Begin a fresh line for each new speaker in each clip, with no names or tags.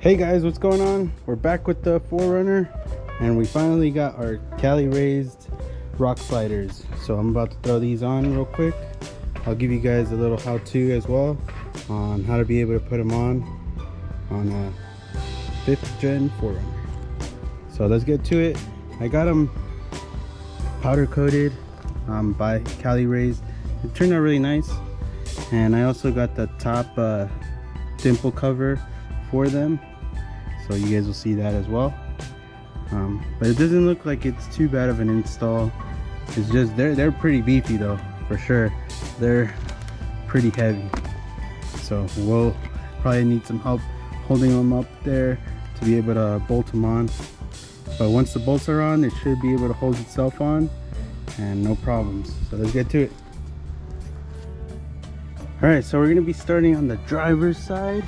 Hey guys, what's going on? We're back with the 4Runner and we finally got our Cali Raised rock sliders. So I'm about to throw these on real quick. I'll give you guys a little how-to as well on how to be able to put them on a 5th gen 4Runner. So let's get to it. I got them powder coated by Cali Raised. It turned out really nice. And I also got the top dimple cover for them, so you guys will see that as well. But it doesn't look like it's too bad of an install. It's just they're pretty beefy though, for sure. They're pretty heavy, so we'll probably need some help holding them up there to be able to bolt them on. But once the bolts are on, it should be able to hold itself on and no problems. So let's get to it. All right, so we're gonna be starting on the driver's side.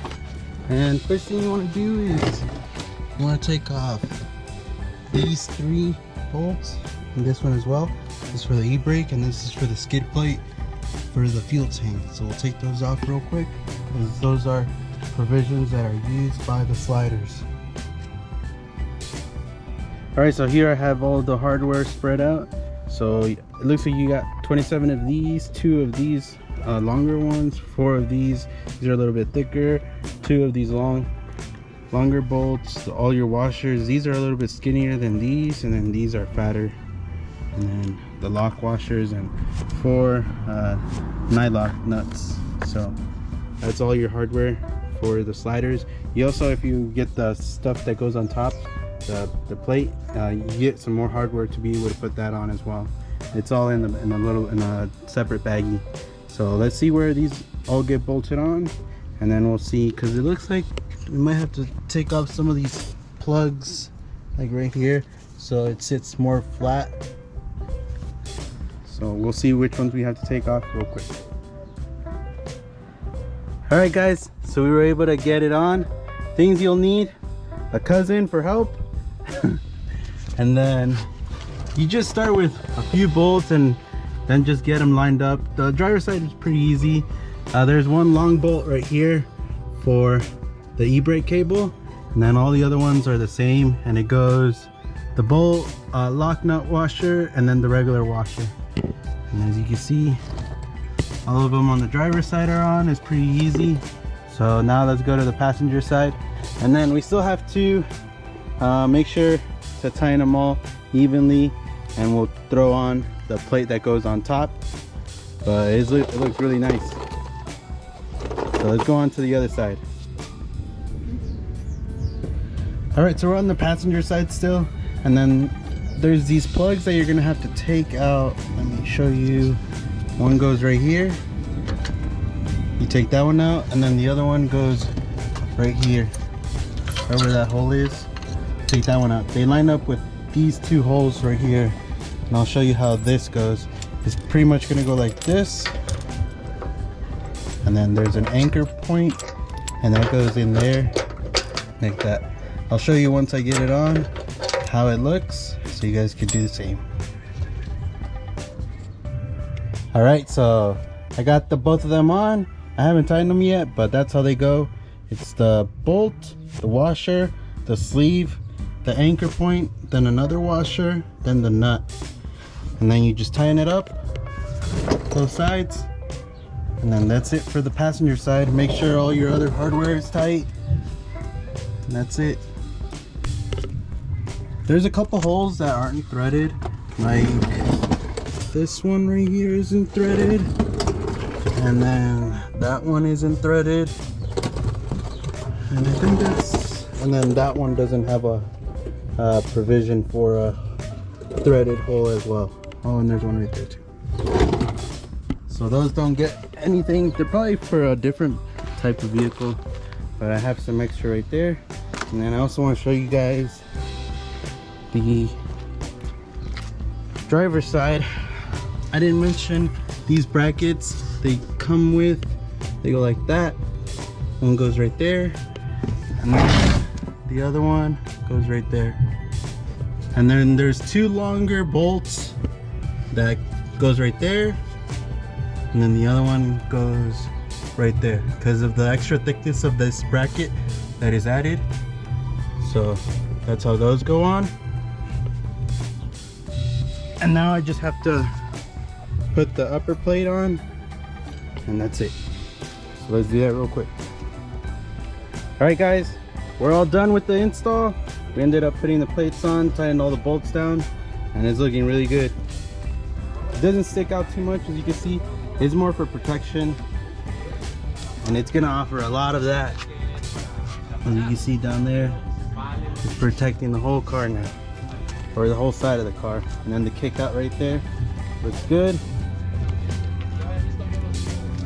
And first thing you want to do is you want to take off these 3 bolts and this one as well. This is for the e-brake and this is for the skid plate for the fuel tank. So we'll take those off real quick, because those are provisions that are used by the sliders. Alright, so here I have all the hardware spread out. So it looks like you got 27 of these, 2 of these longer ones, 4 of these are a little bit thicker, 2 of these longer bolts, all your washers, these are a little bit skinnier than these, and then these are fatter, and then the lock washers, and 4 nylock nuts. So that's all your hardware for the sliders. You also, if you get the stuff that goes on top, the plate, you get some more hardware to be able to put that on as well. It's all in a separate baggie. So let's see where these all get bolted on, and then we'll see, because it looks like we might have to take off some of these plugs, like right here, so it sits more flat. So we'll see which ones we have to take off real quick. All right guys, so we were able to get it on. Things you'll need: a cousin for help, and then you just start with a few bolts and then just get them lined up. The driver's side is pretty easy. There's one long bolt right here for the e-brake cable, and then all the other ones are the same, and it goes the bolt, lock nut washer, and then the regular washer. And as you can see, all of them on the driver's side are on. It's pretty easy. So now let's go to the passenger side, and then we still have to make sure to tighten them all evenly, and we'll throw on the plate that goes on top. But it looks really nice. So let's go on to the other side. All right, so we're on the passenger side still, and then there's these plugs that you're gonna have to take out. Let me show you. One goes right here. You take that one out, and then the other one goes right here, right where that hole is. Take that one out. They line up with these 2 holes right here, and I'll show you how this goes. It's pretty much gonna go like this, and then there's an anchor point, and that goes in there like that. I'll show you once I get it on how it looks, so you guys can do the same. All right, so I got both of them on. I haven't tightened them yet, but that's how they go. It's the bolt, the washer, the sleeve, the anchor point, then another washer, then the nut, and then you just tighten it up both sides, and then that's it for the passenger side. Make sure all your other hardware is tight, and that's it. There's a couple holes that aren't threaded, like this one right here isn't threaded, and then that one isn't threaded, and I think and then that one doesn't have a provision for a threaded hole as well. Oh, and there's one right there too. So those don't get anything. They're probably for a different type of vehicle, but I have some extra right there. And then I also want to show you guys the driver's side. I didn't mention these brackets. They come with, they go like that. One goes right there, and then the other one goes right there. And then there's 2 longer bolts that goes right there, and then the other one goes right there because of the extra thickness of this bracket that is added. So that's how those go on. And now I just have to put the upper plate on, and that's it. So let's do that real quick. All right guys, we're all done with the install. We ended up putting the plates on, tying all the bolts down, and it's looking really good. It doesn't stick out too much, as you can see. It's more for protection, and it's gonna offer a lot of that. As you can see down there, it's protecting the whole car now, or the whole side of the car. And then the kick out right there looks good.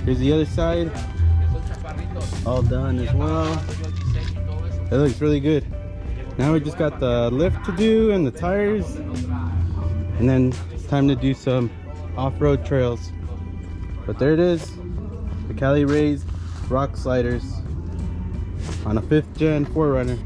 Here's the other side, all done as well. It looks really good. Now we just got the lift to do and the tires, and then it's time to do some off-road trails. But there it is, the Cali Raised rock sliders on a 5th gen 4Runner.